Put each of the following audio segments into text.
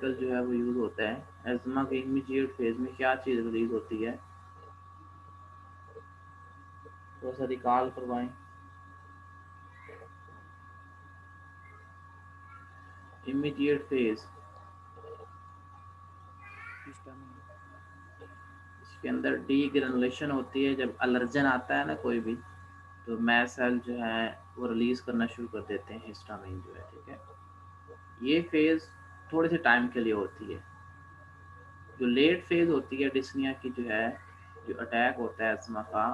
Cycle जो है वो यूज होता है। एजमा के इमीडिएट फेज में क्या चीज रिलीज होती है, थोड़ा सा रिकॉल करवाएं। इमीडिएट फेज इसके अंदर डीग्रेनुलेशन होती है। जब एलर्जन आता है ना कोई भी, तो मैस्ट सेल जो है वो रिलीज करना शुरू कर देते हैं हिस्टामिन जो है, ठीक है। ये फेज थोड़े से टाइम के लिए होती है। जो लेट फेज होती है डिस्निया की जो है, जो अटैक होता है अस्थमा का,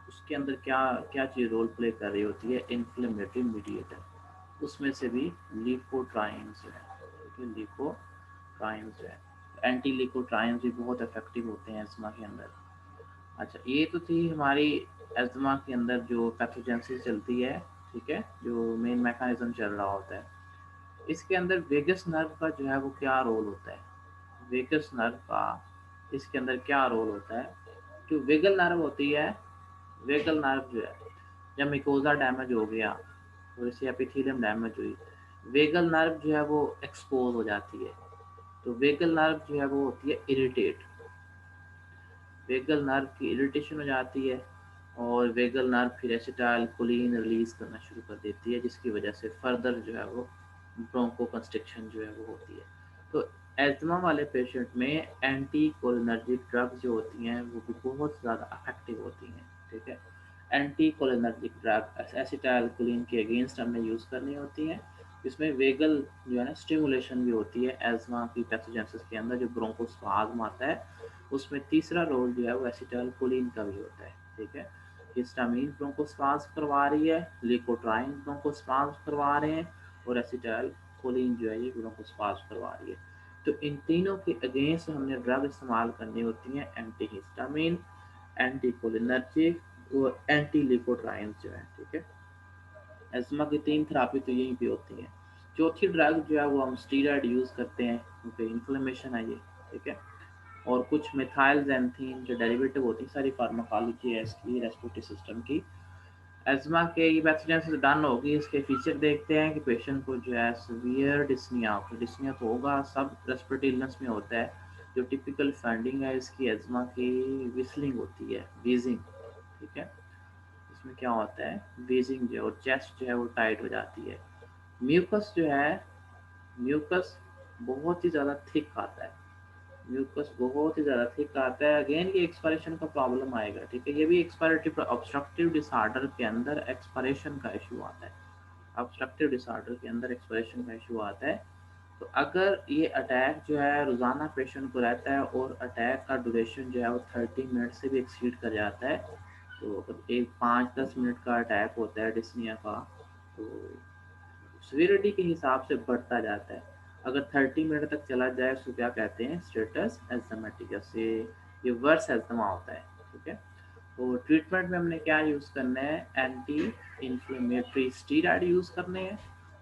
उसके अंदर क्या क्या चीज़ रोल प्ले कर रही होती है, इन्फ्लेमेटरी मीडिएटर। उसमें से भी लिकोट्राइन्स जो है, ठीक है, लिकोट्राइन्स जो है, एंटी लिकोट्राइन्स भी बहुत इफेक्टिव होते हैं अस्थमा के अंदर। अच्छा, ये तो थी हमारी अस्थमा के अंदर जो पैथोजेनेसिस चलती है, ठीक है, जो मेन मैकेनिज्म चल रहा होता है। इसके अंदर वेगस नर्व का जो है वो क्या रोल होता है, वेगस नर्व का इसके अंदर क्या रोल होता है। जो वेगल नर्व होती है, वेगल नर्व जो है, जब मिकोजा डैमेज हो गया, थोड़ी सी एपिथेलियम डैमेज हुई, वेगल नर्व जो है वो एक्सपोज हो जाती है। तो वेगल नर्व जो है वो होती है इरिटेट, वेगल नर्व की इरिटेशन हो जाती है, और वेगल नर्व फिर एसिटाइल कोलिन रिलीज करना शुरू कर देती है, जिसकी वजह से फर्दर जो है वो ब्रोंको कंस्ट्रिक्शन जो है वो होती है। तो एस्थमा वाले पेशेंट में एंटी कोलिनर्जिक ड्रग्स जो होती हैं वो भी बहुत ज़्यादा इफेक्टिव होती हैं, ठीक है। Anti cholinergic drug acetyl choline के अगेंस्ट हमने यूज़ करनी होती है। इसमें वेगल जो है ना स्टिमुलेशन भी होती है एस्थमा की पैथोजेनेसिस के अंदर, जो ब्रोंकोस्पाज्म आता है उसमें तीसरा रोल जो है वो एसिटाइल कोलिन का भी होता है, ठीक है। हिस्टामिन ब्रोंकोस्पाज्म करवा रही है, लिकोट्राइन ब्रोंकोस्पाज्म करवा रहे हैं, और एसिटाइल कोलिन जो है ये ब्रोंकोस्पाज्म करवा रही है। तो इन तीनों के अगेंस्ट हमने ड्रग इस्तेमाल करनी होती हैं, एंटी हिस्टामिन, एंटी कोलिनर्जिक और एंटी लिकोट्राइन जो है, ठीक है। एस्मा की 3 थेरापी तो यहीं पे होती है। चौथी ड्रग जो है वो हम स्टीरॉयड यूज़ करते हैं क्योंकि इन्फ्लेमेशन है ये, ठीक है। और कुछ मिथाइलजैंथीन जो डेरिवेटिव होती है, सारी फार्माकोलॉजी है इसकी रेस्पिरेटरी सिस्टम की। एस्मा के ये पैथोजेनेसिस डन होगी, इसके फीचर देखते हैं कि पेशेंट को जो है सीवियर डिस्निया, डिस्निया तो होगा, सब रेस्पिरेटरी इलनेस में होता है। जो टिपिकल फाइंडिंग है इसकी एस्मा की, विस्लिंग होती है, वीजिंग, ठीक है। इसमें क्या होता है, वीजिंग जो है और चेस्ट जो है वो टाइट हो जाती है। म्यूकस जो है, म्यूकस बहुत ही ज़्यादा थिक आता है, म्यूकस बहुत ही ज़्यादा थिक आता है। अगेन ये एक्सपायरेशन का प्रॉब्लम आएगा, ठीक है। ये भी एक्सपायरेटिव ऑब्स्ट्रक्टिव डिसऑर्डर के अंदर एक्सपायरेशन का इशू आता है, ऑब्स्ट्रक्टिव डिसऑर्डर के अंदर एक्सपायरेशन का इशू आता है। तो अगर ये अटैक जो है रोज़ाना पेशेंट को रहता है और अटैक का ड्यूरेशन जो है वो 30 मिनट से भी एक्सीड कर जाता है, तो अगर एक 5-10 मिनट का अटैक होता है डिस्निया का, तो सीवियरिटी के हिसाब से बढ़ता जाता है। अगर 30 मिनट तक चला जाए उसको क्या कहते हैं, स्टेटस एस्थमेटिकस, ये वर्स एस्थमा होता है, ठीक है। तो ट्रीटमेंट में हमने क्या यूज़ करना है, एंटी इन्फ्लेमेटरी स्टीरॉयड यूज़ करने हैं।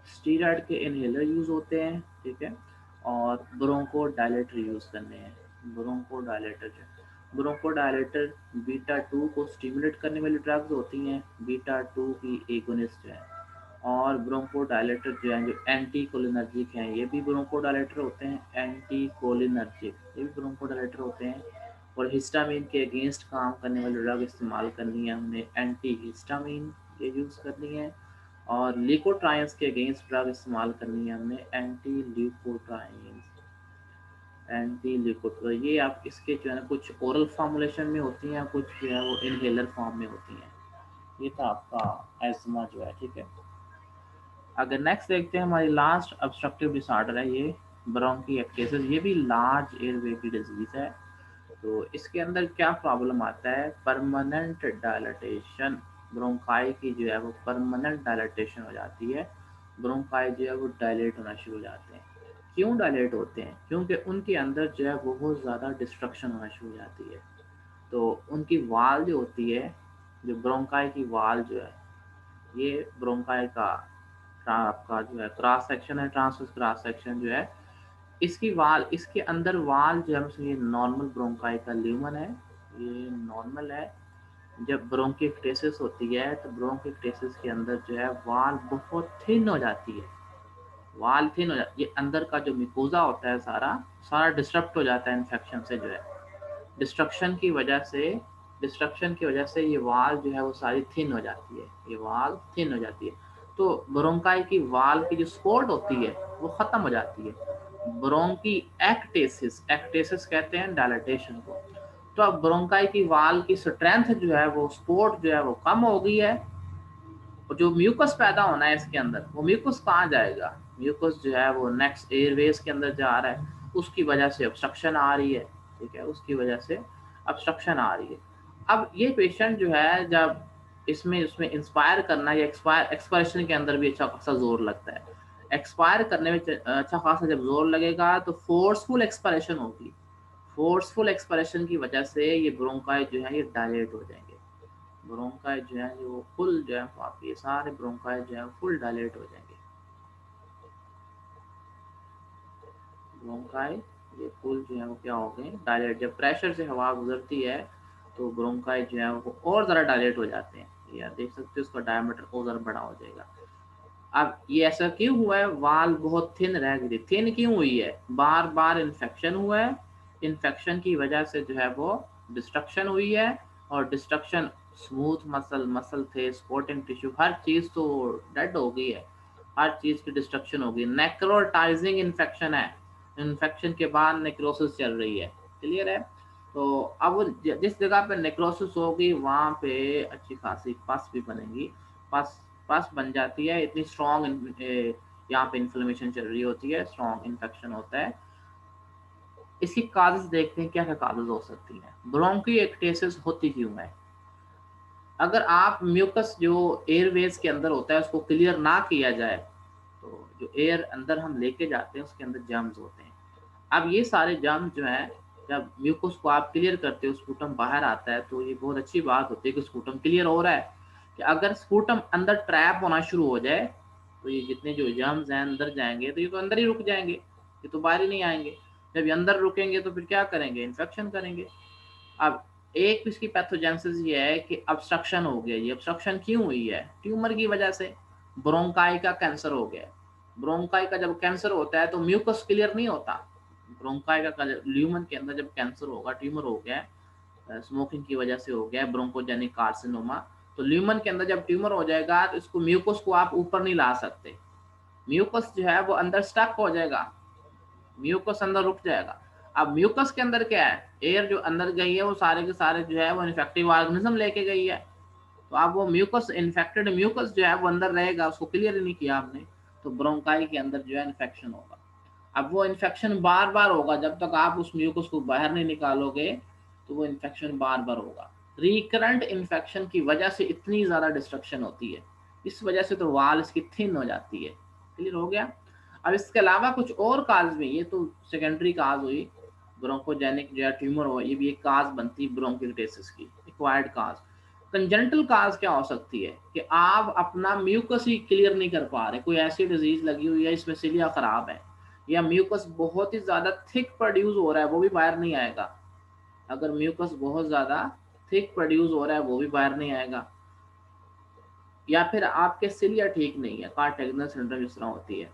स्टीरॉयड के इनहेलर यूज़ होते हैं, ठीक है। और ब्रोंको डायलेटर यूज़ करने हैं। ब्रोंको डायलेटर जो ब्रोंको डायलेटर बीटा 2 को स्टिमुलेट करने वाली ड्रग्स होती हैं, बीटा 2 की एगोनिस्ट है। और ब्रोंको डायलेटर जो है, जो एंटी कोलिनर्जिक हैं, ये भी ब्रोंको डायलेटर होते हैं, एंटी कोलिनर्जिक ये भी ब्रोंको डायलेटर होते हैं। और हिस्टामिन के अगेंस्ट काम करने वाली ड्रग इस्तेमाल करनी है हमने, एंटी हिस्टामिन ये यूज़ करनी है। और लिकोट्राइन्स के अगेंस्ट ड्रग इस्तेमाल करनी है हमने, एंटी लिकोट्राइन्स, एंटी लिकोट। तो ये आप इसके जो है ना कुछ ओरल फॉर्मुलेशन में होती हैं, कुछ जो है वो इनहेलर फॉर्म में होती हैं। ये था आपका एस्मा जो है, ठीक है। अगर नेक्स्ट देखते हैं, हमारी लास्ट ऑब्स्ट्रक्टिव डिसऑर्डर है ये ब्रोंकिएक्टेसिस। ये भी लार्ज एयरवे की डिजीज है। तो इसके अंदर क्या प्रॉब्लम आता है, परमानेंट डायलेटेशन, ब्रोंकाई की जो है वो परमानेंट डायलेटेशन हो जाती है। ब्रोंकाई जो है वो डायलेट होना शुरू हो जाते हैं। क्यों डायलेट होते हैं, क्योंकि उनके अंदर जो है बहुत ज़्यादा डिस्ट्रक्शन होना शुरू हो जाती है। तो उनकी वाल जो होती है, जो ब्रोंकाई की वाल जो है, ये ब्रोंकाई का आपका जो है क्रॉस सेक्शन है, ट्रांसवर्स क्रॉस सेक्शन जो है, इसकी वाल, इसके अंदर वाल जो है ये नॉर्मल ब्रोंकाई का ल्यूमन है, ये नॉर्मल है। जब ब्रोंकिएक्टेसिस होती है तो ब्रोंकिएक्टेसिस के अंदर जो है वाल बहुत थिन हो जाती है, वाल थिन हो जाता है, ये अंदर का जो मिकोजा होता है सारा सारा डिस्टर्ब हो जाता है इन्फेक्शन से जो है, डिस्ट्रक्शन की वजह से ये वाल जो है वो सारी थिन हो जाती है, ये वाल थिन हो जाती है। तो ब्रोंकाई की वाल की जो सपोर्ट होती है वो खत्म हो जाती है। ब्रोंकी एक्टेसिस कहते हैं डायलेटेशन को। तो अब ब्रोंकाई की वाल की स्ट्रेंथ जो है वो सपोर्ट जो है वो कम हो गई है, और जो म्यूकस पैदा होना है इसके अंदर, वो म्यूकस कहाँ जाएगा, म्यूकस जो है वो नेक्स्ट एयरवेज के अंदर जा रहा है, उसकी वजह से ऑब्स्ट्रक्शन आ रही है, ठीक है, उसकी वजह से ऑब्स्ट्रक्शन आ रही है। अब ये पेशेंट जो है जब इसमें इंस्पायर करना या एक्सपायरेशन के अंदर भी अच्छा खासा जोर लगता है, एक्सपायर करने में अच्छा खासा जब जोर लगेगा तो फोर्सफुल एक्सपायरेशन होगी, फोर्सफुल एक्सपायरेशन की वजह से ये ब्रोंकाई जो है ये डायलेट हो जाएंगे, ब्रोंकाई जो है वो फुल जो है आपके सारे ब्रोंकाई जो है फुल डायलेट हो जाएंगे, ब्रोंकाई ये फुल जो है वो क्या हो गए डायलेट, जब प्रेशर से हवा गुजरती है तो ब्रोंकाई जो है वो और ज़्यादा डायलेट हो जाते हैं, या देख सकते हो उसका डायमीटर और ज़्यादा बड़ा हो जाएगा। अब ये ऐसा क्यों हुआ है, वाल बहुत थिन रह गई, थिन क्यों हुई है, बार बार इन्फेक्शन हुआ है, इन्फेक्शन की वजह से जो है वो डिस्ट्रक्शन हुई है, और डिस्ट्रक्शन स्मूथ मसल थे, स्पोर्टिंग टिश्यू, हर चीज़ तो डेड हो गई है, हर चीज़ की डिस्ट्रक्शन हो गई, नेक्रोटाइजिंग इन्फेक्शन है, इन्फेक्शन के बाद नेक्रोसिस चल रही है, क्लियर है। तो अब जिस जगह पे नेक्रोसिस होगी वहाँ पे अच्छी खासी पस भी बनेगी, पस पस बन जाती है, इतनी स्ट्रॉन्ग यहाँ पे इन्फ्लेमेशन चल रही होती है, स्ट्रॉन्ग इन्फेक्शन होता है। इसकी काजेस देखते हैं क्या क्या काजेस हो सकती हैं, ब्रोंकियोएक्टेसिस होती क्यों है। अगर आप म्यूकस जो एयरवेज के अंदर होता है उसको क्लियर ना किया जाए तो जो एयर अंदर हम लेके जाते हैं उसके अंदर जर्म्स होते हैं। अब ये सारे जर्म्स जो हैं जब म्यूकस को आप क्लियर करते हो स्पूटम बाहर आता है तो ये बहुत अच्छी बात होती है कि स्पूटम क्लियर हो रहा है, कि अगर स्पूटम अंदर ट्रैप होना शुरू हो जाए तो ये जितने जो जर्म्स हैं अंदर जाएंगे तो ये तो अंदर ही रुक जाएंगे, ये तो बाहर ही नहीं आएंगे, जब ये अंदर रुकेंगे तो फिर क्या करेंगे, इन्फेक्शन करेंगे। अब एक इसकी पैथोजेनेसिस ये है कि ऑब्स्ट्रक्शन हो गया, ये ऑब्स्ट्रक्शन क्यों हुई है, ट्यूमर की वजह से, ब्रोंकाई का कैंसर हो गया, ब्रोंकाई का जब कैंसर होता है तो म्यूकस क्लियर नहीं होता, ब्रोंकाई का ल्यूमन के अंदर जब कैंसर होगा, ट्यूमर हो गया, स्मोकिंग की वजह से हो गया ब्रोंकोजेनिक कार्सिनोमा, तो ल्यूमन के अंदर जब ट्यूमर हो जाएगा तो इसको म्यूकस को आप ऊपर नहीं ला सकते, म्यूकस जो है वो अंदर स्टक हो जाएगा, म्यूकस अंदर रुक जाएगा। अब म्यूकस के अंदर क्या है, एयर जो अंदर गई है वो सारे के सारे जो है वो इन्फेक्टिव ऑर्गेनिज्म लेके गई है, तो अब वो म्यूकस इन्फेक्टेड म्यूकस जो है वो अंदर रहेगा, उसको क्लियर ही नहीं किया आपने, तो ब्रोंकाई के अंदर जो है इन्फेक्शन होगा। अब वो इन्फेक्शन बार बार होगा जब तक आप उस म्यूकस को बाहर नहीं निकालोगे, तो वो इन्फेक्शन बार बार होगा, रिकरेंट इन्फेक्शन की वजह से इतनी ज़्यादा डिस्ट्रक्शन होती है, इस वजह से तो वाल इसकी थिन हो जाती है, क्लियर हो गया। अब इसके अलावा कुछ और काज भी, ये तो सेकेंडरी काज हुई, ब्रोंकोजेनिक जो है ट्यूमर हो, ये भी एक काज बनती है ब्रोंकियोलिटिस की, एक्वायर्ड काज। कंजेंटल काज क्या हो सकती है कि आप अपना म्यूकस ही क्लियर नहीं कर पा रहे, कोई ऐसी डिजीज लगी हुई है इसमें सिलिया खराब है, या म्यूकस बहुत ही ज्यादा थिक प्रोड्यूस हो रहा है वो भी बाहर नहीं आएगा, अगर म्यूकस बहुत ज्यादा थिक प्रोड्यूस हो रहा है वो भी बाहर नहीं आएगा, या फिर आपके सिलिया ठीक नहीं है, कार्टेगनल सिंड्रोम इस तरह होती है,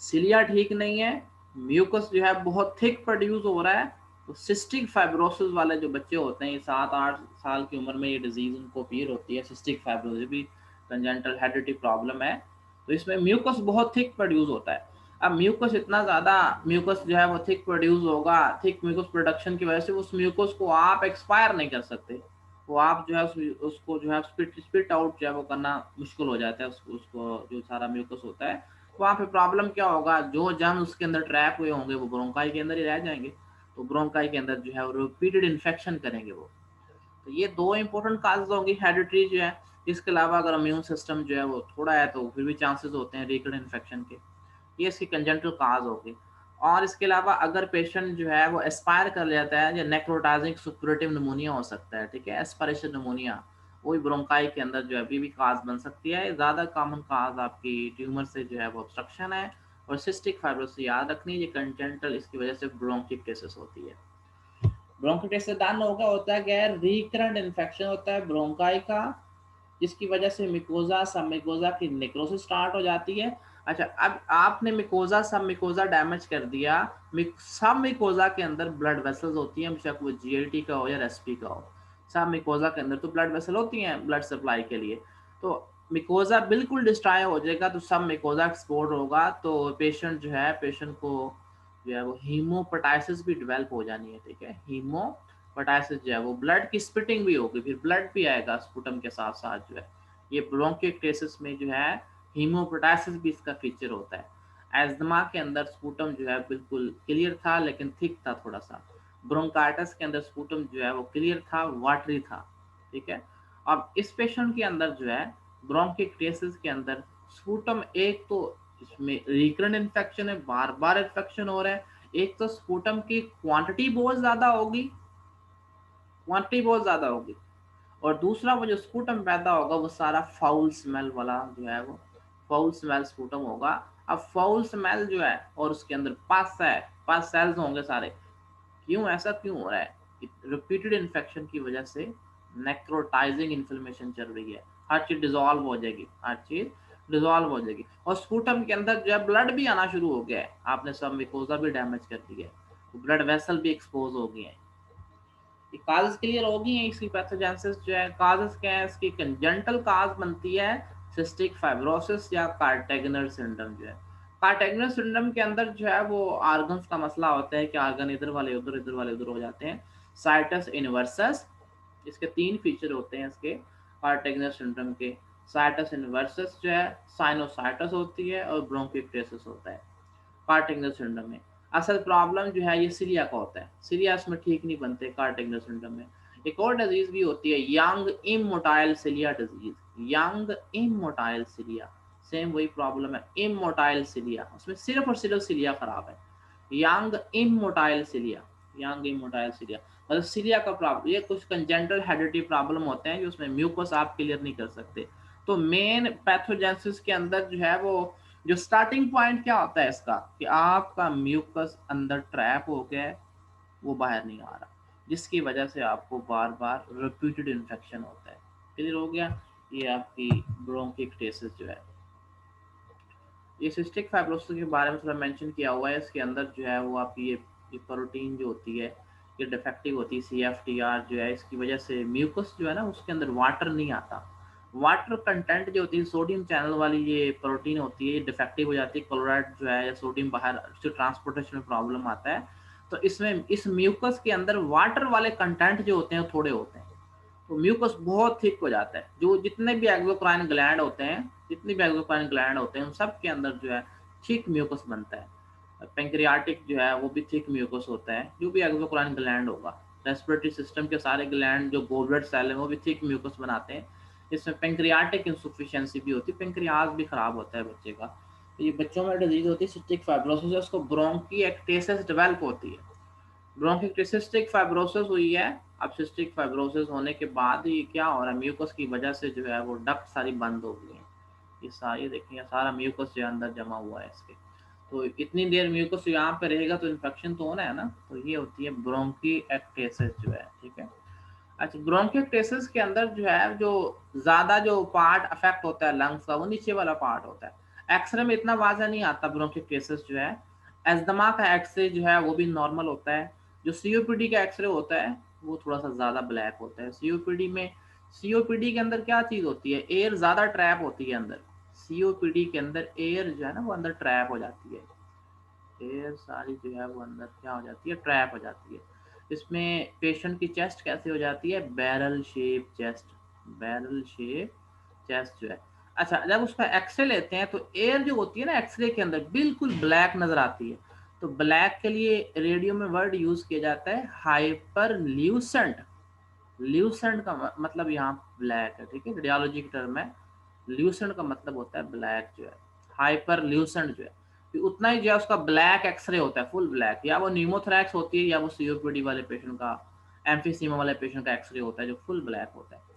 सिलिया ठीक नहीं है, म्यूकस जो है बहुत थिक प्रोड्यूस हो रहा है, तो सिस्टिक फाइब्रोसिस वाले जो बच्चे होते हैं 7-8 साल की उम्र में ये डिजीज उनको अपीयर होती है, सिस्टिक फाइब्रोसिस भी कंजेंटल हेरिडिटी प्रॉब्लम है, तो इसमें म्यूकस बहुत थिक प्रोड्यूस होता है। अब म्यूकस इतना ज़्यादा म्यूकस जो है वो थिक प्रोड्यूस होगा, थिक म्यूकस प्रोडक्शन की वजह से उस म्यूकस को आप एक्सपायर नहीं कर सकते, वो आप जो है उसको जो है स्पिट आउट जो है वो करना मुश्किल हो जाता है, उसको जो सारा म्यूकस होता है, वहाँ पे प्रॉब्लम क्या होगा, जो जर्म उसके अंदर ट्रैप हुए होंगे वो ब्रोंकाई के अंदर ही रह जाएंगे, तो ब्रोंकाई के अंदर जो है वो रिपीटेड इन्फेक्शन करेंगे वो। तो ये दो इंपॉर्टेंट काजेज होंगी, हेरिडिटरी जो है, इसके अलावा अगर इम्यून सिस्टम जो है वो थोड़ा है तो फिर भी चांसेस होते हैं रिकरेंट इन्फेक्शन के, ये इसकी कंजेंटल काज होगी। और इसके अलावा अगर पेशेंट जो है वो एस्पायर कर लेता है, या नेक्रोटाइजिंग सुपरेटिव निमोनिया हो सकता है, ठीक है, एस्पायरेशन निमोनिया, वो भी ब्रोंकाई के अंदर जो है अभी भी काज बन सकती है। ज़्यादा कॉमन काज आपकी ट्यूमर से जो है वो ऑब्स्ट्रक्शन है, और सिस्टिक फाइब्रोसिस याद रखनी है, ये कंजेंटल इसकी वजह से ब्रोंकिटिस होती है। ब्रोंकिटिस से दान होता है क्या, रिकरेंट इन्फेक्शन होता है ब्रोंकाई का, जिसकी वजह से मिकोजा सब मिकोजा की नेक्रोसिस स्टार्ट हो जाती है। अच्छा, अब आपने मिकोजा सब मिकोजा डैमेज कर दिया। सब मिकोजा के अंदर ब्लड वेसल्स होती हैं, बेशक वो जीएलटी का हो या रेस्पी का हो। सब मिकोजा के अंदर तो ब्लड वेसल होती हैं ब्लड सप्लाई के लिए। तो मिकोजा बिल्कुल डिस्ट्रॉय हो जाएगा तो सब मिकोजा एक्सपोर्ट होगा, तो पेशेंट जो है, पेशेंट को जो है वो हीमोपेटाइसिस भी डेवलप हो जानी है। ठीक है, हीमोपेटाइसिस जो है वो ब्लड की स्पिटिंग भी होगी, फिर ब्लड भी आएगा स्पुटम के साथ साथ जो है। ये ब्रोंकियोक्टेसिस में जो है हीमोपोटासिस भी इसका फीचर होता है। एस्थमा के अंदर स्पूटम जो है बिल्कुल क्लियर था लेकिन थिक था थोड़ा सा। ब्रोंकाइटिस के अंदर स्पूटम जो है वो क्लियर था, वाटरी था। ठीक है, अब इस पेशेंट के अंदर जो है ब्रोंकियोक्टेसिस के अंदर स्पूटम, एक तो इसमें रिकरेंट इन्फेक्शन है, बार बार इन्फेक्शन हो रहा है। एक तो स्पूटम की क्वांटिटी बहुत ज्यादा होगी, क्वांटिटी बहुत ज्यादा होगी, और दूसरा वो जो स्पूटम पैदा होगा वो सारा फाउल स्मेल वाला जो है, वो फाउल स्मेल स्पूटम होगा। अब फाउल स्मेल जो है और उसके अंदर पास है, पास सेल्स होंगे सारे। क्यों ऐसा क्यों हो रहा है? रिपीटेड इन्फेक्शन की वजह से नेक्रोटाइजिंग इन्फ्लेमेशन चल रही है। हर चीज डिजोल्व हो जाएगी, हर चीज डिजोल्व हो जाएगी, और स्पूटम के अंदर जो है ब्लड भी आना शुरू हो गया है। आपने सब मिकोजा भी डैमेज कर दिया है, तो ब्लड वेसल भी एक्सपोज हो गए हैं। काजेस क्लियर हो गई है इसकी पैथोजेनेसिस जो है। काजेस क्या है इसकी? कंजेंटल काज बनती है सिस्टिक फाइब्रोसिस या कार्टेगनर सिंड्रोम जो है। कार्टेगनर सिंड्रोम के अंदर जो है वो आर्गन्स का मसला होता है कि आर्गन इधर वाले उधर, इधर वाले उधर हो जाते हैं। साइटस इनवर्सस, इसके 3 फीचर होते हैं इसके कार्टेगनर सिंड्रोम के। साइटस इनवर्सस जो है, साइनोसाइटस होती है, और ब्रोंकियोक्टेसिस होता है कार्टिंगल सिंड्रोम में। असल प्रॉब्लम जो है ये सीरिया का होता है, सीरिया इसमें ठीक नहीं बनते कार्टिंगल सिंड्रोम में। एक और डिजीज भी होती है young immotile cilia disease, young immotile cilia, same वही प्रॉब्लम है, इमोटाइल सीलिया, उसमें सिर्फ और सिर्फ सीलिया खराब है। Young immotile cilia, young immotile cilia मतलब सीलिया का प्रॉब्लम, ये कुछ कंजेंटल हेरिडिटी प्रॉब्लम होते हैं जो उसमें म्यूकस आप क्लियर नहीं कर सकते। तो मेन पैथोजेनेसिस के अंदर जो है वो जो स्टार्टिंग पॉइंट क्या होता है इसका, कि आपका म्यूकस अंदर ट्रैप हो गया है, वो बाहर नहीं आ रहा, जिसकी वजह से आपको बार बार रिपीटेड इन्फेक्शन होता है। क्लियर हो गया? ये आपकी ब्रोंकियोक्टेसिस जो है। ये सिस्टिक फाइब्रोसिस के बारे में थोड़ा मेंशन किया हुआ है, इसके अंदर जो है वो आपकी ये प्रोटीन जो होती है ये डिफेक्टिव होती है, CFTR जो है, इसकी वजह से म्यूकस जो है ना उसके अंदर वाटर नहीं आता। वाटर कंटेंट जो होती है सोडियम चैनल वाली ये प्रोटीन होती है, ये डिफेक्टिव हो जाती है, क्लोराइड जो है या सोडियम बाहर जो ट्रांसपोर्टेशन में प्रॉब्लम आता है। तो इसमें इस म्यूकस के अंदर वाटर वाले कंटेंट जो होते हैं वो थोड़े होते हैं, तो म्यूकस बहुत थिक हो जाता है। जो जितने भी एक्सोक्राइन ग्लैंड होते हैं, जितने भी एक्सोक्राइन ग्लैंड होते हैं उन सब के अंदर जो है थिक म्यूकस बनता है। पेंक्रियाटिक जो है वो भी थिक म्यूकस होता है, जो भी एक्सोक्राइन ग्लैंड होगा। रेस्पिरेटरी सिस्टम के सारे ग्लैंड जो गोल्ड सेल है वो भी थिक म्यूकस बनाते हैं। इसमें पेंक्रियाटिक इंसुफिशियंसी भी होती है, पेंक्रियाज भी खराब होता है बच्चे का। तो ये बच्चों में डिजीज होती है सिस्टिक फाइब्रोसिस, उसको ब्रोंकिएक्टेसिस डेवलप होती है। ब्रोंकियोसिस्टिक फाइब्रोसिस हुई है। अब सिस्टिक फाइब्रोसिस होने के बाद ये क्या हो रहा है, म्यूकस की वजह से जो है वो डक्ट सारी बंद हो गई है। ये सारी देखिए सारा म्यूकस जो अंदर जमा हुआ है इसके। तो इतनी देर म्यूकस यहाँ पे रहेगा तो इन्फेक्शन तो होना है ना, तो ये होती है ब्रोंकियोक्टेसिस जो है। ठीक है, अच्छा, ब्रोंकियोक्टेसिस के अंदर जो है जो ज्यादा जो पार्ट अफेक्ट होता है लंग्स का वो नीचे वाला पार्ट होता है। एक्सरे में इतना वाजा नहीं आता ब्रोंकियोक्टेसिस जो है। एस्थमा का एक्सरे जो है वो भी नॉर्मल होता है। जो सीओपीडी का एक्सरे होता है वो थोड़ा सा ज्यादा ब्लैक होता है। सीओपीडी में, सीओपीडी के अंदर क्या चीज होती है, एयर ज्यादा ट्रैप होती है अंदर। सीओपीडी के अंदर एयर जो है ना वो अंदर ट्रैप हो जाती है, एयर सारी जो है वो अंदर क्या हो जाती है, ट्रैप हो जाती है। इसमें पेशेंट की चेस्ट कैसे हो जाती है, barrel shape chest, barrel shape chest जो है। अच्छा, जब उसका एक्सरे लेते हैं तो एयर जो होती है ना एक्सरे के अंदर बिल्कुल ब्लैक नजर आती है। तो ब्लैक के लिए रेडियो में वर्ड यूज किया जाता है हाइपर ल्यूसेंट। ल्यूसेंट का मतलब यहाँ ब्लैक है। ठीक है, रेडियोलॉजी की टर्म है। ल्यूसेंट का मतलब होता है ब्लैक जो है, हाइपर ल्यूसेंट जो है कि उतना ही जो है उसका ब्लैक एक्सरे होता है, फुल ब्लैक। या वो न्यूमोथोरैक्स होती है या वो सीओपीडी वाले पेशेंट का, एम्फीसीमा वाले पेशेंट का एक्सरे होता है जो फुल ब्लैक होता है।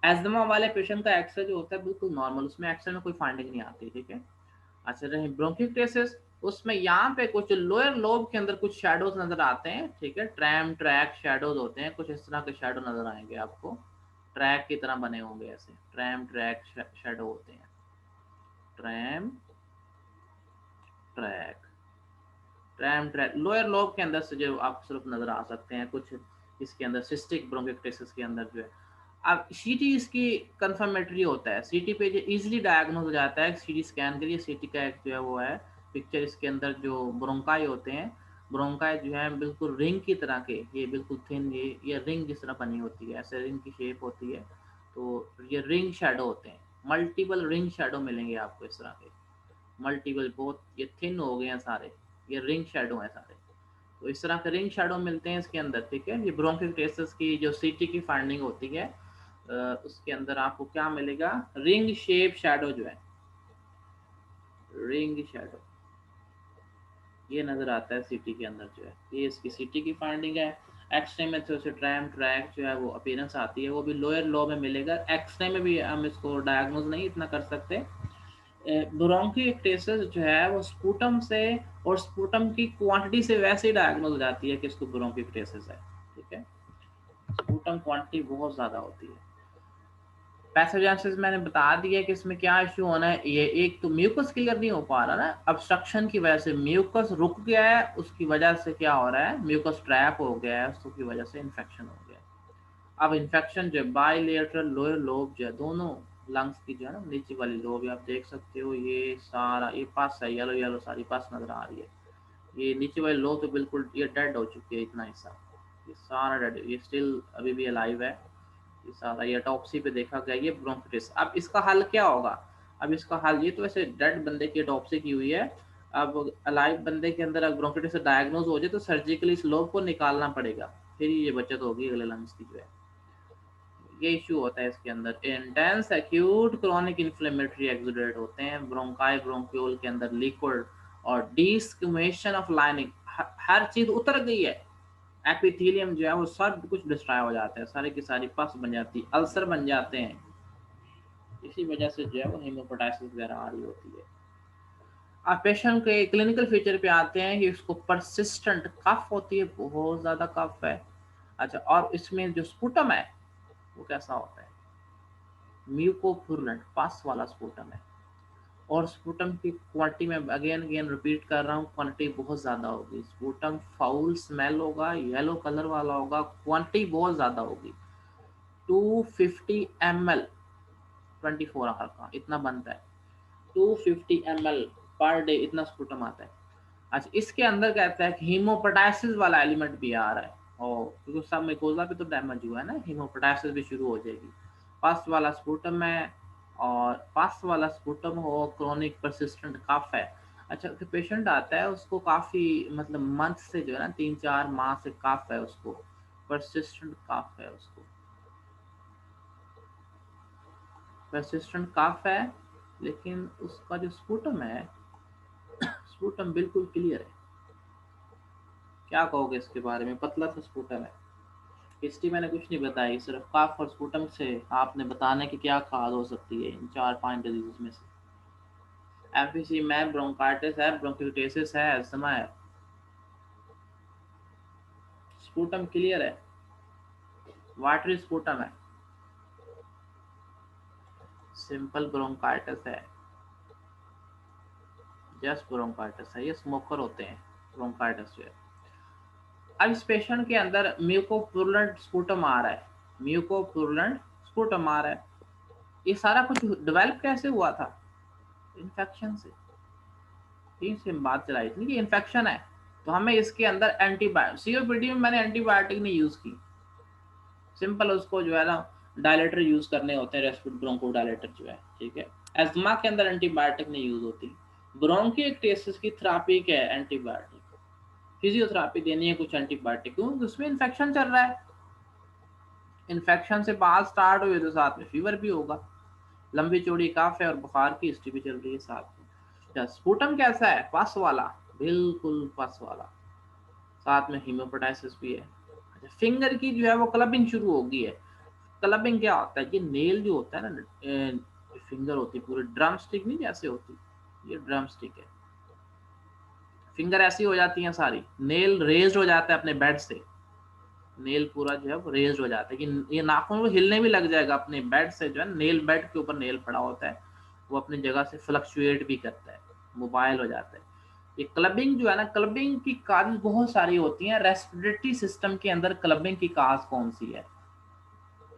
एस्थमा वाले पेशेंट का एक्सरे जो होता है बिल्कुल नॉर्मल, उसमें एक्सरे में कोई फाइंडिंग नहीं आती। ठीक है, अच्छा रहे ब्रोंकियोक्टेसिस, उसमें यहाँ पे कुछ लोअर लोब के अंदर कुछ शैडोज नजर आते हैं। ठीक है, ट्रैम ट्रैक शैडोज होते हैं, कुछ इस तरह के शैडो नजर आएंगे आपको, ट्रैक की तरह बने होंगे ऐसे, ट्रैम ट्रैक शैडो होते हैं, tram track, tram track lower lobe के अंदर से जो आप सिर्फ नजर आ सकते हैं कुछ इसके अंदर सिस्टिक ब्रोंकिक्टेसिस के अंदर जो है। अब सीटी इसकी कंफर्मेटरी होता है, सीटी पे जो इजीली डायग्नोज हो जाता है सीटी स्कैन के लिए। सीटी का एक जो है वो है पिक्चर, इसके अंदर जो ब्रोंकाई होते हैं, ब्रोंकाई जो है बिल्कुल रिंग की तरह के, ये बिल्कुल थिन, ये रिंग जिस तरह बनी होती है, ऐसे रिंग की शेप होती है। तो ये रिंग शैडो होते हैं, मल्टीपल रिंग शैडो मिलेंगे आपको इस तरह के, मल्टीपल, बहुत ये थिन हो गए हैं सारे, ये रिंग शैडो हैं सारे। तो इस तरह के रिंग शैडो मिलते हैं इसके अंदर, ठीक है। ये ब्रोंकिक्टेसिस की जो सीटी की फाइंडिंग होती है उसके अंदर आपको क्या मिलेगा, रिंग शेप शैडो जो है, रिंग शैडो ये नजर आता है सीटी के अंदर जो है। ये इसकी सीटी की फाइंडिंग है। एक्सरे में तो ट्रैम ट्रैक जो है वो अपीयरेंस आती है, वो भी लोअर लो में मिलेगा। एक्सरे में भी हम इसको डायग्नोज नहीं इतना कर सकते। ब्रोंकिक्टेसिस जो है वो स्पूटम से और स्पूटम की क्वांटिटी से वैसे ही डायग्नोज हो जाती है कि इसको ब्रोंकिक्टेसिस है, ठीक है। स्पूटम क्वांटिटी बहुत ज्यादा होती है। पैथोजेनेसिस मैंने बता दिया कि इसमें क्या इश्यू होना है। ये एक तो म्यूकस क्लियर नहीं हो पा रहा ना, ऑब्स्ट्रक्शन की वजह से म्यूकस रुक गया है, उसकी वजह से क्या हो रहा है, म्यूकस ट्रैप हो गया है, उसकी वजह से इन्फेक्शन हो गया है। अब इन्फेक्शन जो है बाइलेटरल लोअर लोब जो है, दोनों लंग्स की जो है ना नीचे वाली लोब, आप देख सकते हो ये सारा ये पास है, येलो येलो सारी पास नजर आ रही है। ये नीचे वाली लोब तो बिल्कुल ये डेड हो चुकी है, इतना हिस्सा ये सारा डेड, ये स्टिल अभी भी अलाइव है। ये सारा ये ऑटोप्सी पे देखा गया ये ब्रोंकिटिस। अब इसका हल क्या होगा, अब इसका हल, ये तो वैसे डेड बंदे की ऑटोप्सी की हुई है। अब अलाइव बंदे के अंदर ब्रोंकिटिस से डायग्नोज हो जाए तो सर्जिकली इस लोब को निकालना पड़ेगा, फिर ये बचत होगी अगले लंग्स की जो है। ये इश्यू होता है इसके अंदर। Intense acute chronic inflammatory exudate होते हैं, ब्रोंकाई ब्रोंक्यूल के अंदर लिक्विड और डिस्क्यूमेशन ऑफ लाइनिंग, हर चीज उतर गई है, एपिथेलियम जो है वो सब कुछ डिस्ट्रॉय हो जाता है, सारी की सारी पस बन जाती है, अल्सर बन जाते हैं। इसी वजह से जो है वो हेमोपोटाइसिस वगैरह आ रही होती है। अब पेशेंट के क्लिनिकल फीचर पे आते हैं कि उसको परसिस्टेंट कफ होती है, बहुत ज्यादा कफ है। अच्छा, और इसमें जो स्पुटम है वो कैसा होता है, म्यूकोपुरुलेंट पस वाला स्पुटम है। और स्पुटम की क्वांटिटी में अगेन अगेन रिपीट कर रहा हूँ, क्वांटिटी बहुत ज़्यादा होगी। स्पुटम फाउल स्मेल होगा, येलो कलर वाला होगा, क्वांटिटी बहुत ज़्यादा होगी। 250 ml 24 आवर का इतना बनता है, 250 ml पर डे इतना स्पुटम आता है। अच्छा, इसके अंदर कहता है कि हीमोपोटाइसिस वाला एलिमेंट भी आ रहा है, और क्योंकि सब मेकोजा पे तो डैमेज हुआ है ना, हीमोपोटाइसिस भी शुरू हो जाएगी। पास वाला स्पुटम है, और पास वाला स्पुटम हो, क्रोनिक परसिस्टेंट कफ है। अच्छा, तो पेशेंट आता है उसको काफ़ी मतलब मंथ से जो है ना 3-4 माह से कफ है, उसको परसिस्टेंट कफ है, उसको परसिस्टेंट कफ है। लेकिन उसका जो स्पुटम है, स्पुटम बिल्कुल क्लियर है। क्या कहोगे इसके बारे में, पतला सा स्पुटम है। हिस्ट्री मैंने कुछ नहीं बताई, सिर्फ कफ और स्पुटम से आपने बताने की क्या खाद हो सकती है इन 4-5 डिजीज में से। एम्फीसी में ब्रोंकाइटिस है, ब्रोंकिटिस है, अस्थमा है, स्पुटम क्लियर है, वाटरी स्पुटम है, सिंपल ब्रोंकाइटिस है, जस्ट ब्रोंकाइटिस है, ये स्मोकर होते हैं ब्रोंकाइटिस जो है। अब इस पेशेंट के अंदर म्यूकोपुरुलेंट स्पुटम आ रहा है, म्यूकोपुरुलेंट स्पुटम आ रहा है। ये सारा कुछ डेवलप कैसे हुआ था, इन्फेक्शन से। 3 से बात चलाई थी कि इन्फेक्शन है, तो हमें इसके अंदर एंटीबायोटिक, सीओपीडी में मैंने एंटीबायोटिक नहीं यूज की, सिंपल उसको जो है ना डायलेटर यूज करने होते हैं, रेस्पिरेटरी ब्रोंको डायलेटर जो है, ठीक है। एस्थमा के अंदर एंटीबायोटिक नहीं यूज होती। ब्रोंकिक्टेसिस की थेरेपी क्या है, एंटीबायोटिक, फिजियोथेरेपी देनी है कुछ एंटीबायोटिक, क्योंकि उसमें इन्फेक्शन चल रहा है। इन्फेक्शन से बात स्टार्ट हुई तो साथ में फीवर भी होगा, लंबी चौड़ी काफ है और बुखार की हिस्ट्री भी चल रही है साथ में। स्पुटम कैसा है, पस वाला, बिल्कुल पस वाला, साथ में हीमोपोटाइसिस भी है। अच्छा, फिंगर की जो है वो क्लबिंग शुरू हो गई है। क्लबिंग क्या होता है, ये नेल जो होता है ना, फिंगर होती है पूरी ड्रम स्टिक नहीं जैसे होती, ये ड्रम स्टिक है। फिंगर ऐसी हो जाती है सारी, नेल रेज्ड हो जाता है अपने बेड से, नेल पूरा जो है वो रेज्ड हो जाता है कि ये नाखून को हिलने भी लग जाएगा अपने बेड से, जो है नेल बेड के ऊपर नेल पड़ा होता है, वो अपनी जगह से फ्लक्चुएट भी करता है, मोबाइल हो जाता है। ये क्लबिंग जो है ना, क्लबिंग की काज बहुत सारी होती हैं। रेस्पिरेटरी सिस्टम के अंदर क्लबिंग की काज कौन सी है?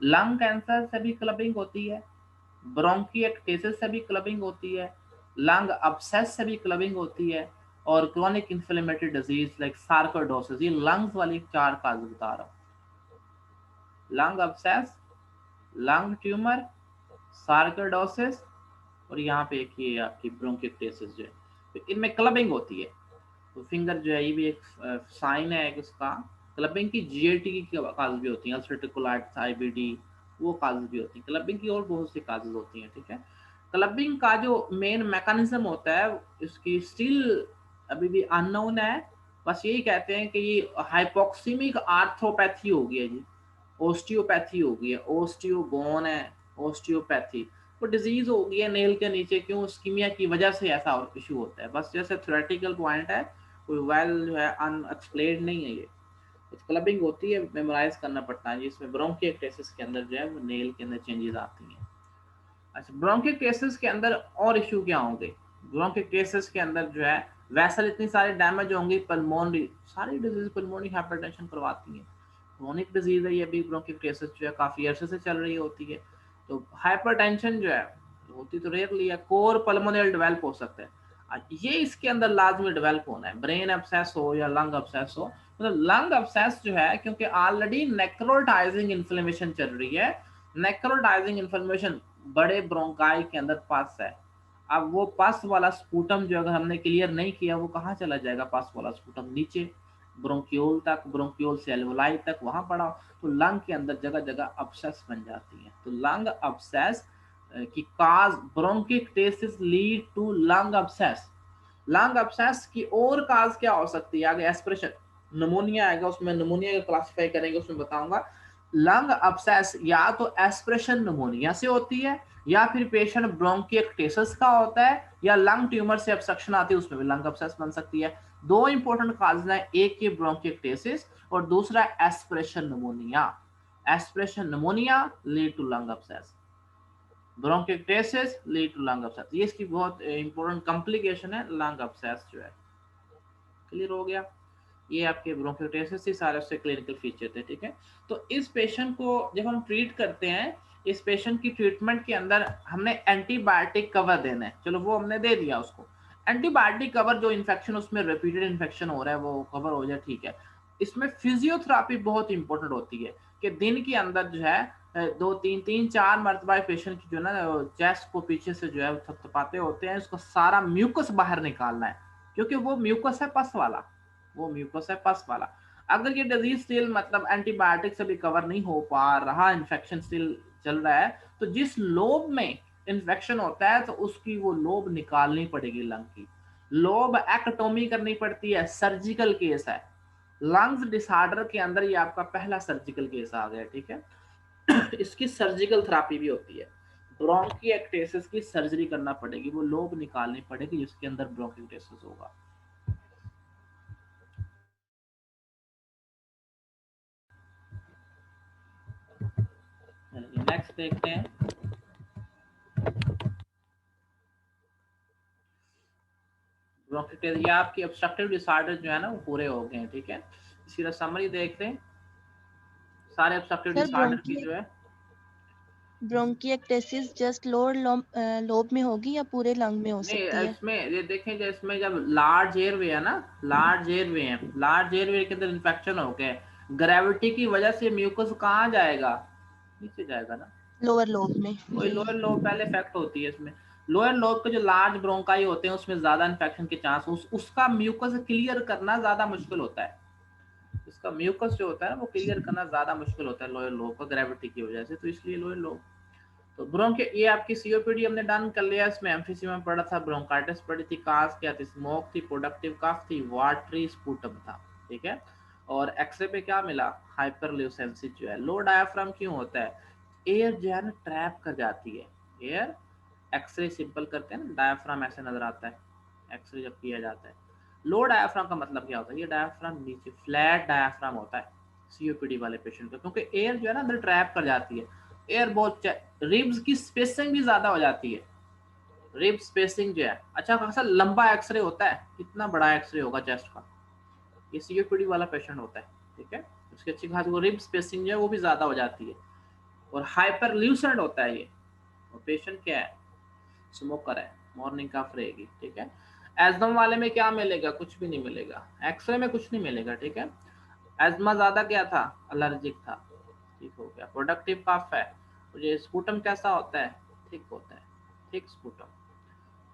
लंग कैंसर से भी क्लबिंग होती है, ब्रोंकिएक्टेसिस से भी क्लबिंग होती है, लंग अब्सेस से भी क्लबिंग होती है, और chronic inflammatory disease like sarcoidosis. ये लंग्स वाली 4 काज बता रहा हूँ। Lung abscess, lung tumour, sarcoidosis, और यहाँ पे एक ये आपकी ब्रोंकिएक्टेसिस जो है, तो इनमें क्लबिंग होती है। तो फिंगर जो है ये भी एक साइन है उसका। क्लबिंग की जीएटी की काज भी होती है, अल्सरेटिव कोलाइटिस, आईबीडी, वो काज भी होती है। क्लबिंग की और बहुत सी काजेज होती हैं, ठीक है। क्लबिंग का जो मेन मैकेनिज्म होता है इसकी स्टिल अभी भी अननोन है। बस यही कहते हैं कि ये हाइपोक्सीमिक आर्थ्रोपैथी हो गई है जी, ओस्टियोपैथी हो गई है, ओस्टियोबोन है, ओस्टियोपैथी। वो डिजीज हो गई है नेल के नीचे, क्यों? स्कीमिया की वजह से ऐसा इशू होता है। बस जैसे थ्योरेटिकल पॉइंट है, कोई वेल जो है अनएक्सप्लेन्ड नहीं है ये। कुछ क्लबिंग होती है, मेमोराइज करना पड़ता है जिसमें ब्रोंकिएक्टेसिस के अंदर जो है वो नेल के अंदर चेंजेस आती हैं। अच्छा, ब्रोंकिएक्टेसिस के अंदर और इशू क्या होंगे? ब्रोंकिएक्टेसिस के अंदर जो है वैसल इतनी सारी डैमेज होंगी, पल्मोनरी सारी डिजीज पल्मोनरी हाइपरटेंशन करवाती हैं। क्रोनिक डिजीज है ये भी, ब्रोंकिएक्टेसिस जो है काफी अरसे से चल रही होती है। तो हाइपरटेंशन जो है होती तो रेयरली है, कोर पल्मोनरी डेवलप हो सकता है। ये इसके अंदर लाजमी डेवलप होना है, ब्रेन अब्सेस हो या लंग अब्सेस हो। मतलब लंग अब्सेस जो है, क्योंकि ऑलरेडी नेक्रोटाइजिंग इन्फ्लेमेशन चल रही है। नेक्रोटाइजिंग इन्फ्लेमेशन बड़े ब्रोंकाई के अंदर पस है। अब वो पस वाला स्पूटम जो अगर हमने क्लियर नहीं किया, वो कहाँ चला जाएगा? पस वाला स्पूटम नीचे ब्रोंक्यूल तक, ब्रोंक्यूल से एल्वोलाई तक, वहां पड़ा। तो लंग के अंदर जगह जगह अब्सेस बन जाती है। तो लंग अब्सेस की cause bronchiectasis lead to lung abscess. Lung abscess की और काज क्या हो सकती है? आगे एस्पिरेशन निमोनिया आएगा, उसमें निमोनिया को क्लासिफाई करेंगे, उसमें बताऊंगा। लंग अब्सेस या तो एस्पिरेशन निमोनिया से होती है, या फिर पेशेंट ब्रोंकिएक्टेसिस का होता है, या लंग ट्यूमर से ऑब्स्ट्रक्शन आती है, उसमें भी लंग अब्सेस बन सकती है। दो इंपॉर्टेंट काज हैं, एक की ब्रोंकिएक्टेसिस और दूसरा aspiration pneumonia. Aspiration pneumonia lead to lung abscess, bronchiectasis lead to lung abscess. ये इसकी बहुत इंपॉर्टेंट कॉम्प्लिकेशन है लंग अब्सेस जो है। क्लियर हो गया? ये आपके ब्रोंकियोटेसिस से सारे उससे क्लिनिकल फीचर थे, ठीक है। तो इस पेशेंट को जब हम ट्रीट करते हैं, इस पेशेंट की ट्रीटमेंट के अंदर हमने एंटीबायोटिक कवर देना है। चलो वो हमने दे दिया उसको, एंटीबायोटिक कवर, जो इन्फेक्शन उसमें रिपीटेड इन्फेक्शन हो रहा है वो कवर हो जाए, ठीक है। इसमें फिजियोथेरापी बहुत इंपॉर्टेंट होती है कि दिन के अंदर जो है 2 3 3 4 मरतबा पेशेंट की जो है ना चेस्ट को पीछे से जो है थपथपाते होते हैं, उसको सारा म्यूकस बाहर निकालना है, क्योंकि वो म्यूकस है पस वाला, वो म्यूकस है पस वाला। अगर ये डिजीज स्टिल मतलब एंटीबायोटिक से भी कवर नहीं हो पा रहा, इन्फेक्शन स्टिल चल रहा है, तो जिस लोब में इन्फेक्शन होता है तो उसकी वो लोब निकालनी पड़ेगी लंग की। लोब एक्टोमी करनी पड़ती है, सर्जिकल केस है। लंग्स डिसऑर्डर के अंदर ये आपका पहला सर्जिकल केस आ गया, ठीक है। इसकी सर्जिकल थेरापी भी होती है। ब्रोंकिएक्टेसिस की सर्जरी करना पड़ेगी, वो लोब निकालनी पड़ेगी जिसके अंदर ब्रोंकिएक्टेसिस होगा। नेक्स्ट देखते हैं। ब्रोंकिटिस, ये आपकी ऑब्स्ट्रक्टिव डिसऑर्डर जो है ना वो पूरे हो गए हैं, ठीक है। इसकी समरी देखते हैं सारे ऑब्स्ट्रक्टिव सर डिसऑर्डर की जो है। ब्रोंकिएक्टेसिस जस्ट लोअर लोब में होगी या पूरे लंग में हो नहीं, सकती है? इसमें ये देखें, जो इसमें जब लार्ज एयरवे है ना, लार्ज एयरवे है, लार्ज एयरवे के अंदर इन्फेक्शन हो गए, ग्रेविटी की वजह से म्यूकस कहाँ जाएगा? नीचे जाएगा ना। लोअर लोब में वही जी। लोअर लोब पहले इफेक्ट होती है इसमें। लोअर लोब के जो लार्ज ब्रोंकाई होते हैं उसमें ज्यादा इन्फेक्शन के चांस, उसका म्यूकस क्लियर करना ज्यादा मुश्किल होता है। इसका म्यूकस जो होता है ना वो क्लियर करना ज्यादा मुश्किल होता है लोअर लोब का, ग्रेविटी की वजह से, तो इसलिए लोअर लोब। तो ब्रोंके ये आपकी सीओपीडी हमने डन कर लिया। इसमें एम्फीसीमा पड़ा था, ब्रोंकाइटिस पड़ी थी, कास क्या थी, स्मोक थी, प्रोडक्टिव काफ थी, वाटरी स्पूटम था, ठीक है। और एक्सरे पे क्या मिला? हाइपरल्यूसेंसी जो है। लो डायाफ्राम क्यों होता है? एयर जो है ना ट्रैप कर जाती है एयर। एक्सरे सिंपल करते हैं ना, डायाफ्राम ऐसे नजर आता है एक्सरे जब किया जाता है। लो डायाफ्राम का मतलब क्या होता है? ये डायाफ्राम नीचे फ्लैट डायाफ्राम होता है सीओपीडी वाले पेशेंट का, क्योंकि एयर जो है ना अंदर ट्रैप कर जाती है। एयर बहुत, रिब्स की स्पेसिंग भी ज्यादा हो जाती है, रिब स्पेसिंग जो है, अच्छा खासा लंबा एक्सरे होता है, कितना बड़ा एक्सरे होगा चेस्ट का, ये सीओपीडी वाला पेशेंट होता है, ठीक है। उसकी अच्छी खासी वो रिब स्पेसिंग जो है वो भी ज्यादा हो जाती है, और हाइपरल्यूसेंट होता है ये। और पेशेंट क्या है, स्मोकर है, मॉर्निंग कफ रहेगी, ठीक है। एज्मा वाले में क्या मिलेगा, कुछ भी नहीं मिलेगा, एक्सरे में कुछ नहीं मिलेगा, ठीक है। एज्मा ज्यादा क्या था, एलर्जिक था, ठीक हो गया। प्रोडक्टिव कफ है, मुझे स्पूटम कैसा होता है, थिक होता है, थिक स्पूटम।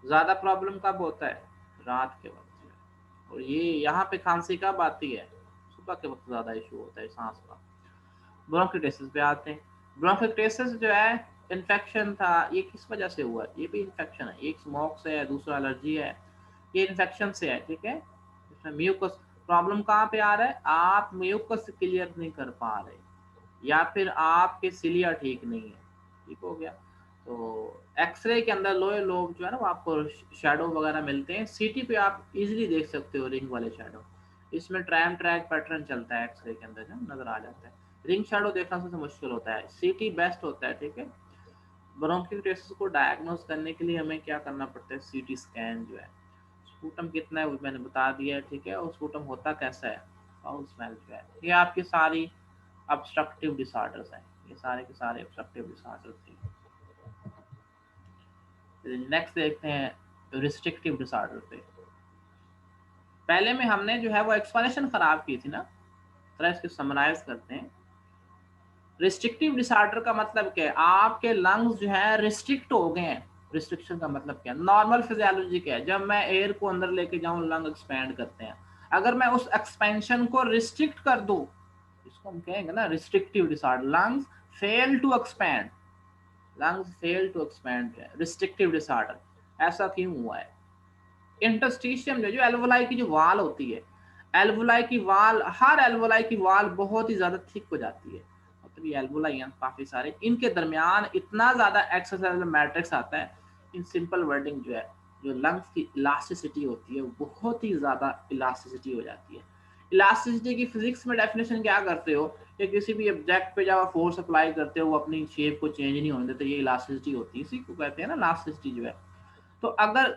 ज्यादा प्रॉब्लम कब होता है, रात के वक्त जो है। और ये यहाँ पे खांसी कब आती है, सुबह के वक्त ज्यादा इशू होता है सांस का। ब्रोंकिटिस पे आते हैं। ब्रोंकिटिस जो है इन्फेक्शन था, ये किस वजह से हुआ, ये भी इन्फेक्शन है, एक स्मोक से है, दूसरा एलर्जी है, ये इन्फेक्शन से है, ठीक है। इसमें म्यूकस प्रॉब्लम कहाँ पे आ रहा है, आप म्यूकस क्लियर नहीं कर पा रहे, या फिर आपके सिलिया ठीक नहीं है, ठीक हो गया। तो एक्सरे के अंदर लोए लोब जो है ना वो आपको शेडो वगैरह मिलते हैं, सीटी पे आप इजीली देख सकते हो रिंग वाले शेडो, इसमें ट्रैम ट्रैक पैटर्न चलता है एक्सरे के अंदर जो नजर आ जाता है। रिंग शेडो देखना सबसे मुश्किल होता है, सीटी बेस्ट होता है, ठीक है। ब्रोंकियोटेसिस को डायग्नोस करने के लिए हमें क्या करना पड़ता है, सीटी स्कैन जो है। स्पूटम कितना है वो मैंने बता दिया है, ठीक है। और स्पूटम होता कैसा है, फाउल स्मेल जो है, ये आपकी सारी ऑब्स्ट्रक्टिव डिसऑर्डर्स हैं, ये सारे के सारे ऑब्स्ट्रक्टिव डिसऑर्डर्स थे। नेक्स्ट देखते हैं रिस्ट्रिक्टिव डिसऑर्डर पे। पहले में हमने जो है वो एक्सप्लेनेशन खराब की थी ना, थोड़ा इसको समराइज करते हैं। रिस्ट्रिक्टिव डिसऑर्डर का मतलब क्या है, आपके लंग्स जो है रिस्ट्रिक्ट हो गए हैं। रिस्ट्रिक्शन का मतलब क्या है, नॉर्मल फिजियोलॉजी क्या है, जब मैं एयर को अंदर लेके जाऊं लंग एक्सपैंड करते हैं, अगर मैं उस एक्सपेंशन को रिस्ट्रिक्ट कर दूं, इसको हम कहेंगे ना restrictive disorder, lungs fail to expand, lungs fail to expand, restrictive disorder. ऐसा क्यों हुआ है, इंटरस्टिशियम जो एल्वोलाई की जो वाल होती है, एल्वोलाई की वाल, हर एल्वोलाई की वाल बहुत ही ज्यादा थिक हो जाती है, मतलब ये एल्वोलाई हैं काफी सारे, इनके दरमियान इतना ज्यादा एक्स्ट्रासेलुलर मैट्रिक्स आता है, इन सिंपल वर्डिंग जो है, जो लंग्स की इलास्टिसिटी होती है वो बहुत ही ज्यादा इलास्टिसिटी हो जाती है। इलास्टिसिटी की फिजिक्स में डेफिनेशन क्या करते हो, कि किसी भी ऑब्जेक्ट पे जब आप फोर्स अप्लाई करते हो वो अपनी शेप को चेंज नहीं होने देते, ये इलास्टिसिटी होती है, इसी को कहते हैं ना इलास्टिसिटी जो है। तो अगर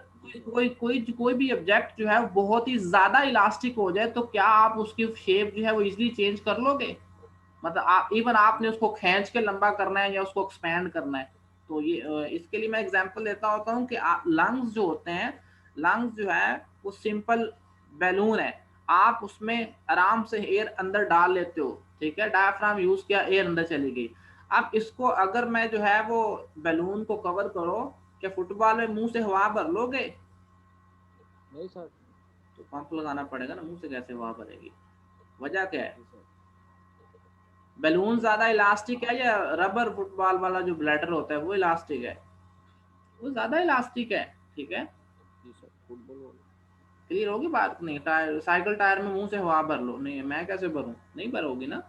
कोई भी ऑब्जेक्ट जो है बहुत ही ज्यादा इलास्टिक हो जाए तो क्या आप उसकी शेप जो है वो इजीली चेंज कर लोगे, मतलब आप इवन आपने उसको खींच के लंबा करना है या उसको एक्सपैंड करना है। तो ये इसके लिए मैं एग्जांपल देता होता हूँ कि लंग्स जो होते हैं, लंग्स जो है वो सिंपल बैलून है, आप उसमें आराम से एयर अंदर डाल लेते हो, ठीक है, डायफ्राम यूज किया, एयर अंदर चली गई। अब इसको अगर मैं जो है वो बैलून को कवर करो, क्या फुटबॉल में मुंह से हवा भर लोगे, नहीं सर। तो पंप लगाना पड़ेगा ना, मुंह से कैसे हवा भरेगी, वजह क्या है, जी सर। बैलून ज्यादा इलास्टिक है या रबर फुटबॉल वाला जो ब्लैडर होता है वो इलास्टिक है, वो ज्यादा इलास्टिक है, ठीक है। जी सर, फुटबॉल वाला। क्लियर होगी बात, नहीं टायर साइकिल टायर में मुंह से हवा भर लो, नहीं मैं कैसे भरूं, नहीं भरोगी ना,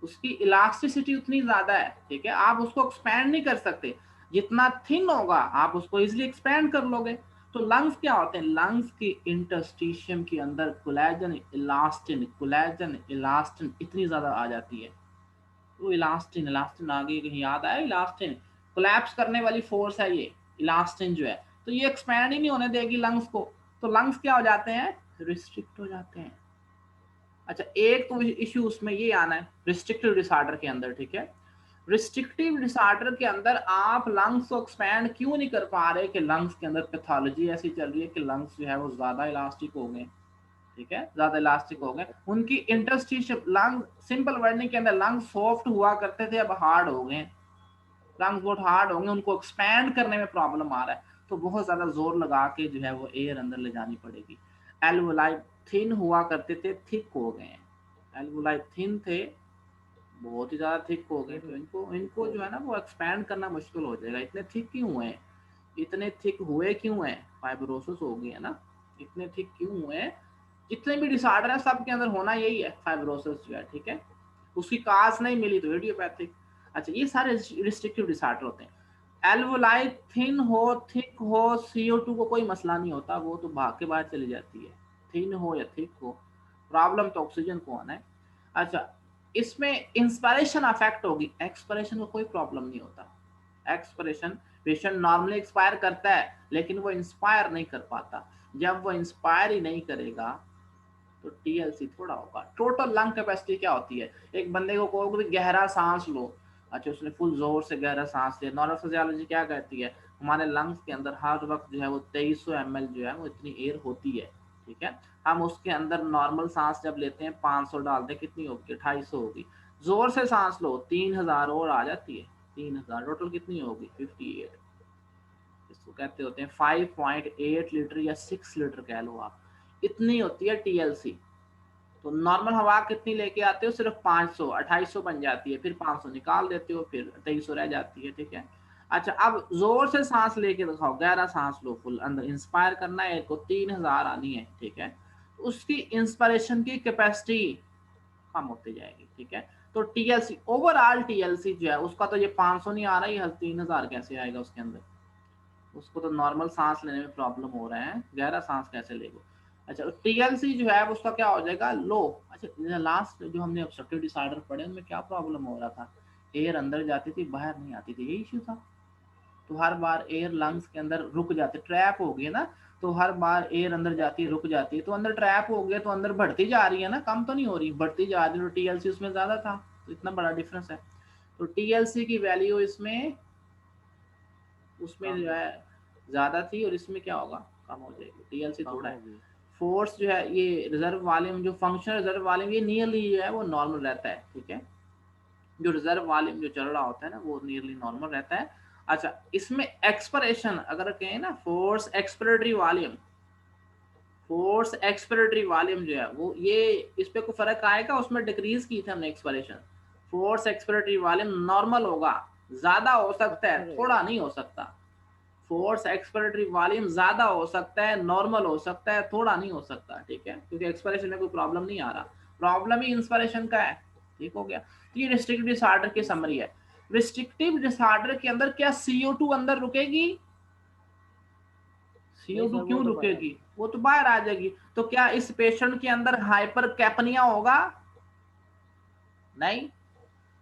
उसकी इलास्टिसिटी उतनी ज्यादा है, ठीक है, आप उसको एक्सपैंड नहीं कर सकते, जितना थिन होगा आप उसको इजिली एक्सपैंड कर लोगे। तो लंग्स क्या होते हैं, लंग्स की इंटरस्टिशियम के अंदर कोलेजन इलास्टिन इतनी ज्यादा आ जाती है, वो इलास्टिन, इलास्टिन आगे कहीं याद आया, इलास्टिन कोलैप्स करने वाली फोर्स है ये, इलास्टिन जो है, तो ये एक्सपैंड ही नहीं होने देगी लंग्स को, तो लंग्स क्या हो जाते हैं, रिस्ट्रिक्ट हो जाते हैं। अच्छा एक तो इश्यू उसमें ये आना है रिस्ट्रिक्टिव डिसऑर्डर के अंदर, ठीक है। रिस्ट्रिक्टिव डिसऑर्डर के अंदर आप लंग्स को एक्सपैंड क्यों नहीं कर पा रहे, कि लंग्स के अंदर पैथोलॉजी ऐसी चल रही है कि लंग्स जो है वो ज्यादा इलास्टिक हो गए, ठीक है, ज्यादा इलास्टिक हो गए, उनकी इंटरस्टिशियल लंग, सिंपल वर्डिंग के अंदर लंग सॉफ्ट हुआ करते थे अब हार्ड हो गए, लंग्स बहुत हार्ड होंगे, उनको एक्सपैंड करने में प्रॉब्लम आ रहा है, तो बहुत ज्यादा जोर लगा के जो है वो एयर अंदर ले जानी पड़ेगी। एल्वोलाई थिन हुआ करते थे, थिक हो गए हैं, एल्वोलाई थिन थे, बहुत ही ज्यादा थिक हो गए, तो इनको इनको जो है ना वो एक्सपैंड करना मुश्किल हो जाएगा। इतने थिक क्यों हुए हैं, इतने थिक हुए क्यों है, फाइब्रोसिस हो गई है ना, इतने थिक क्यों हुए हैं, जितने भी डिसऑर्डर है सबके अंदर होना यही है, फाइब्रोसिस जो है, ठीक है, उसकी काज नहीं मिली तो इडियोपैथिक। अच्छा ये सारे रिस्ट्रिक्टिव डिसऑर्डर होते हैं। एल्वोलाई थिन हो थिक हो, CO2 को कोई मसला नहीं होता, वो तो भाग के बाहर चली जाती है, थिन हो या थिक हो, प्रॉब्लम तो ऑक्सीजन को आना है। अच्छा इसमें इंस्पिरेशन अफेक्ट होगी, एक्सपिरेशन को कोई प्रॉब्लम नहीं होता, एक्सपिरेशन पेशेंट नॉर्मली एक्सपायर करता है लेकिन वो इंस्पायर नहीं कर पाता। जब वो इंस्पायर ही नहीं करेगा तो टीएलसी थोड़ा होगा। टोटल लंग कैपेसिटी क्या होती है? एक बंदे को कहोगे भी गहरा सांस लो, अच्छा उसने फुल जोर से गहरा सांस लिया, नॉर्मल फिजियोलॉजी क्या कहती है? हमारे लंग्स के अंदर हर वक्त जो है वो 2300 ml जो है वो इतनी एयर होती है, ठीक है। हम उसके अंदर नॉर्मल सांस जब लेते हैं 500 डालते हैं, कितनी होगी? 2800 होगी। जोर से सांस लो 3000 और आ जाती है, 3000 टोटल कितनी होगी? 58। इसको कहते होते हैं 5.8 लीटर या 6 लीटर कह लो आप, इतनी होती है टीएलसी। तो नॉर्मल हवा कितनी लेके आते हो? सिर्फ 500, 2800 बन जाती है, फिर 500 निकाल देते हो, फिर 2300 रह जाती है, ठीक है। अच्छा अब जोर से सांस लेके दिखाओ, गहरा सांस लो, फुल अंदर इंस्पायर करना है को 3000 आनी है, ठीक है। उसकी इंस्पिरेशन की कैपेसिटी कम होती जाएगी, ठीक है। तो टीएलसी ओवरऑल टीएलसी जो है उसका तो ये 500 नहीं आ रहा है, 3000 कैसे आएगा उसके अंदर? उसको तो नॉर्मल सांस लेने में प्रॉब्लम हो रहा है, गहरा सांस कैसे लेगा? अच्छा टीएलसी जो है उसका क्या हो जाएगा? लो। अच्छा लास्ट जो हमने ऑब्स्ट्रक्टिव डिसऑर्डर पढ़े उनमें क्या प्रॉब्लम हो रहा था? एयर अंदर जाती थी बाहर नहीं आती थी, यही इश्यू था। तो हर बार एयर लंग्स के अंदर रुक जाती, ट्रैप हो गई ना, तो हर बार एयर अंदर जाती है रुक जाती है, तो अंदर ट्रैप हो गया तो अंदर बढ़ती जा रही है ना, कम तो नहीं हो रही, बढ़ती जा रही है। तो टीएलसी उसमें ज्यादा था, तो इतना बड़ा डिफरेंस है। तो टीएलसी की वैल्यू इसमें उसमें जो है ज्यादा थी और इसमें क्या होगा? कम हो जाएगी, टीएलसी थोड़ा है। फोर्स जो है ये रिजर्व वॉल्यूम, जो फंक्शनल रिजर्व वॉल्यूम ये नियरली जो है वो नॉर्मल रहता है, ठीक है। जो रिजर्व वॉल्यूम जो चल रहा होता है ना वो नियरली नॉर्मल रहता है। अच्छा इसमें एक्सपिरेशन अगर कहें ना, force expiratory volume, force expiratory volume जो है वो ये इस पे कोई फर्क आएगा? उसमें डिक्रीज की थी हमने expiration. Force expiratory volume normal होगा, ज्यादा हो सकता है, थोड़ा नहीं हो सकता। फोर्स एक्सपिरेटरी वॉल्यूम ज्यादा हो सकता है, नॉर्मल हो सकता है, थोड़ा नहीं हो सकता, ठीक है, क्योंकि एक्सपिरेशन में कोई प्रॉब्लम नहीं आ रहा, प्रॉब्लम ही इंस्पिरेशन का है, ठीक हो गया। तो ये रिस्ट्रिक्टिव डिसऑर्डर की समरी है। रिस्ट्रिक्टिव डिसऑर्डर के अंदर क्या CO2 अंदर रुकेगी? CO2 क्यों रुकेगी? वो तो बाहर आ जाएगी। तो क्या इस पेशेंट के अंदर हाइपर कैपनिया होगा? नहीं,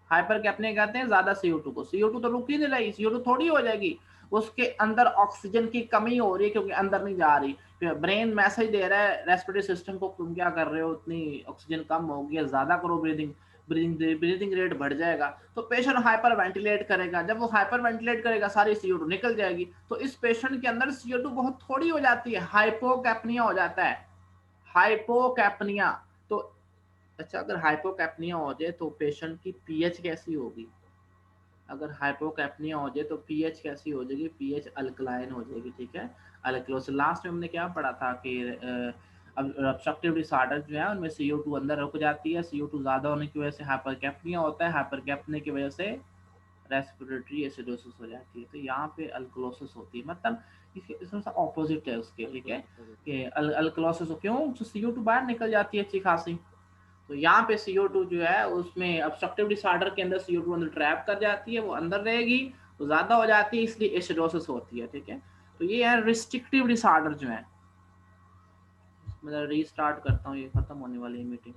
हाइपर कैपनिया कहते हैं ज्यादा CO2 को। CO2 तो रुक ही नहीं रही, CO2 थोड़ी हो जाएगी, उसके अंदर ऑक्सीजन की कमी हो रही है क्योंकि अंदर नहीं जा रही। ब्रेन मैसेज दे रहा है रेस्पिरेटरी सिस्टम को, तुम क्या कर रहे हो, इतनी ऑक्सीजन कम हो गई है, ज्यादा करो ब्रीदिंग, ब्रीदिंग रेट बढ़ जाएगा। तो पेशेंट हाइपर वेंटिलेट करेगा, जब वो हाइपर वेंटिलेट करेगा सारी CO2 निकल जाएगी। तो इस पेशेंट के अंदर CO2 बहुत थोड़ी हो जाती है, हाइपोकैप्निया हो जाता है, हाइपोकैप्निया। तो अच्छा अगर हाइपोकैप्निया हो जाए तो पेशेंट की पीएच कैसी होगी? अगर हाइपोकैप्निया हो जाए तो पीएच कैसी हो जाएगी? पीएच अल्कलाइन हो जाएगी, ठीक है, अल्कलोस। लास्ट में हमने क्या पढ़ा था कि ऑब्स्ट्रक्टिव डिसऑर्डर जो है उनमें CO2 अंदर रुक जाती है, CO2 ज्यादा होने की वजह से हाइपरकैप्निया होता है, हाइपरकैप्निया की वजह से रेस्पिरेटरी एसिडोसिस हो जाती है। तो यहाँ पे अल्कलोसिस होती है, मतलब इसमें ऑपोजिट है उसके, ठीक है, कि अल्कलोसिस क्यों? तो CO2 बाहर निकल जाती है अच्छी खासी। तो यहाँ पे CO2 जो है उसमें ऑब्स्ट्रक्टिव डिसऑर्डर के अंदर CO2 अंदर ट्रैप कर जाती है, वो अंदर रहेगी, तो ज्यादा हो जाती है, इसलिए एसिडोसिस होती है, ठीक है। तो ये है रिस्ट्रिक्टिव डिसऑर्डर जो है। मतलब रीस्टार्ट करता हूँ, ये खत्म होने वाली है मीटिंग।